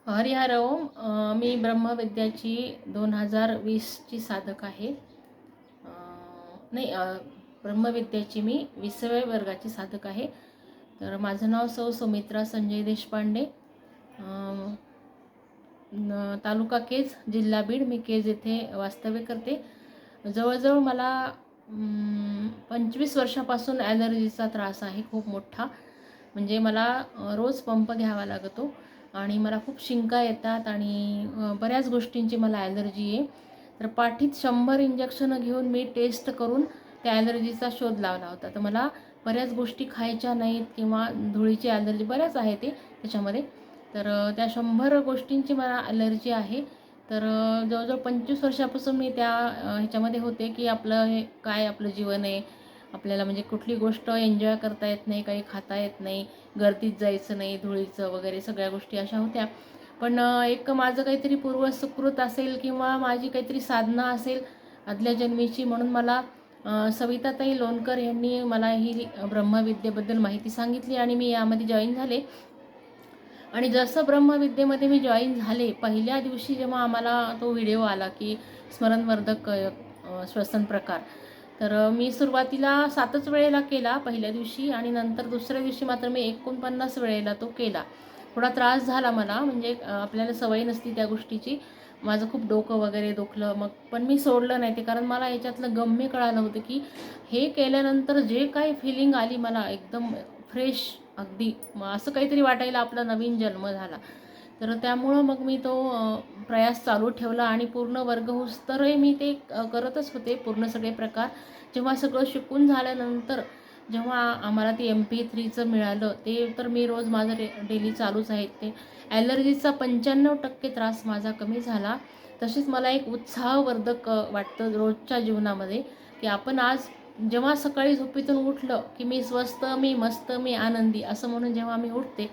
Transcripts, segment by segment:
हरिहर ओम. मी ब्रह्मविद्याची 2020ची साधक आहे. नाही, ब्रह्मविद्याची मी 20व्या वर्गाची साधक आहे. तर माझं नाव सुमित्रा संजय देशपांडे. तालुका केज, जिल्हा बीड. मी केज येथे वास्तव्य करते. जवळजवळ मला 25 वर्षापासून ॲलर्जीचा त्रास आहे, खूप मोठा. म्हणजे मला रोज पंप घ्यावा लागतो आणि मला खूप शिंका येतात आणि बऱ्याच गोष्टींची मला ॲलर्जी आहे. तर पाठीत 100 इंजेक्शनं घेऊन मी टेस्ट करून त्या ॲलर्जीचा शोध लावला होता. तर मला बऱ्याच गोष्टी खायच्या नाहीत किंवा धुळीची ॲलर्जी बऱ्याच आहे ते त्याच्यामध्ये. तर त्या 100 गोष्टींची मला ॲलर्जी आहे. तर जवळजवळ 25 वर्षापासून मी त्या ह्याच्यामध्ये होते की आपलं हे काय आपलं जीवन आहे, आपल्याला म्हणजे कुठली गोष्ट एन्जॉय करता येत नाही, काही खाता येत नाही, गर्दीत जायचं नाही, धुळीचं वगैरे सगळ्या गोष्टी अशा होत्या. पण एक माझं काहीतरी पूर्वसुकृत असेल किंवा माझी काहीतरी साधना असेल आदल्या जन्मीची, म्हणून मला सविताताई लोणकर यांनी मला ही ब्रह्मविद्येबद्दल माहिती सांगितली आणि मी यामध्ये जॉईन झाले. आणि जसं ब्रह्मविद्येमध्ये मी जॉईन झाले, पहिल्या दिवशी जेव्हा आम्हाला तो व्हिडिओ आला की स्मरणवर्धक श्वसन प्रकार, तर मी सुरुवातीला 7च वेळेला केला पहिल्या दिवशी आणि नंतर दुसऱ्या दिवशी मात्र मी 49 वेळेला तो केला. थोडा त्रास झाला मला, म्हणजे आपल्याला सवय नसती त्या गोष्टीची. माझं खूप डोकं वगैरे दुखलं, मग पण मी सोडलं नाही ते, कारण मला याच्यातलं गम्य कळालं होतं की हे केल्यानंतर जे काही फिलिंग आली मला, एकदम फ्रेश अगदी, असं काहीतरी वाटायला आपला नवीन जन्म झाला. तर त्यामुळं मग मी तो प्रयास चालू ठेवला आणि पूर्ण वर्ग होईस्तरही मी ते करतच होते, पूर्ण सगळे प्रकार. जेव्हा सगळं शिकून झाल्यानंतर जेव्हा आम्हाला ते MP3चं मिळालं, ते तर मी रोज माझं डेली चालूच आहे. ते ॲलर्जीचा 95% त्रास माझा कमी झाला. तसेच मला एक उत्साहवर्धक वाटतं रोजच्या जीवनामध्ये की आपण आज जेव्हा सकाळी झोपेतून उठलं की मी स्वस्थ, मी मस्त, मी आनंदी असं म्हणून जेव्हा मी उठते,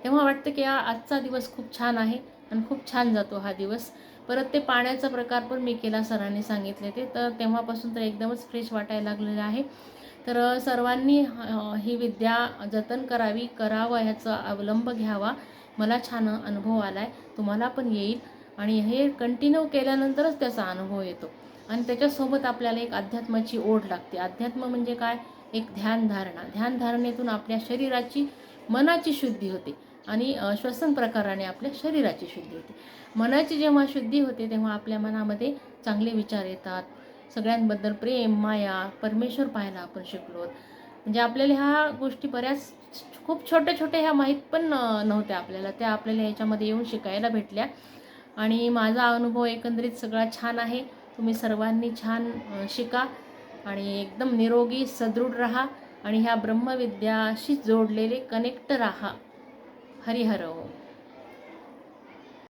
तेव्हा वाटतं की आजचा दिवस खूप छान आहे आणि खूप छान जातो हा दिवस. परत ते पाण्याचा प्रकार पण मी केला, सरांनी सांगितले ते, तर तेव्हापासून तर एकदमच फ्रेश वाटायला लागलेलं आहे. तर सर्वांनी ही विद्या जतन करावी, करावं, ह्याचा अवलंब घ्यावा. मला छान अनुभव आला आहे, तुम्हाला पण येईल आणि हे कंटिन्यू केल्यानंतरच त्याचा अनुभव येतो. आणि त्याच्यासोबत आपल्याला एक अध्यात्माची ओढ लागते. अध्यात्म म्हणजे काय? एक ध्यानधारणा. ध्यानधारणेतून आपल्या शरीराची, मनाची शुद्धी होते आणि श्वसन प्रकाराने आपल्या शरीराची शुद्धी होते. मनाची जेव्हा शुद्धी होते तेव्हा आपल्या मनामध्ये चांगले विचार येतात, सगळ्यांबद्दल प्रेम, माया, परमेश्वर पाहायला आपण शिकलो. म्हणजे आपल्याला ह्या गोष्टी बऱ्याच खूप छोट्या छोट्या ह्या माहीत पण नव्हत्या आपल्याला, त्या आपल्याला याच्यामध्ये येऊन शिकायला भेटल्या. आणि माझा अनुभव एकंदरीत सगळा छान आहे. तुम्ही सर्वांनी छान शिका आणि एकदम निरोगी सदृढ राहा आणि ह्या ब्रह्मविद्याशी जोडलेले कनेक्ट राहा. हरिहर ओम.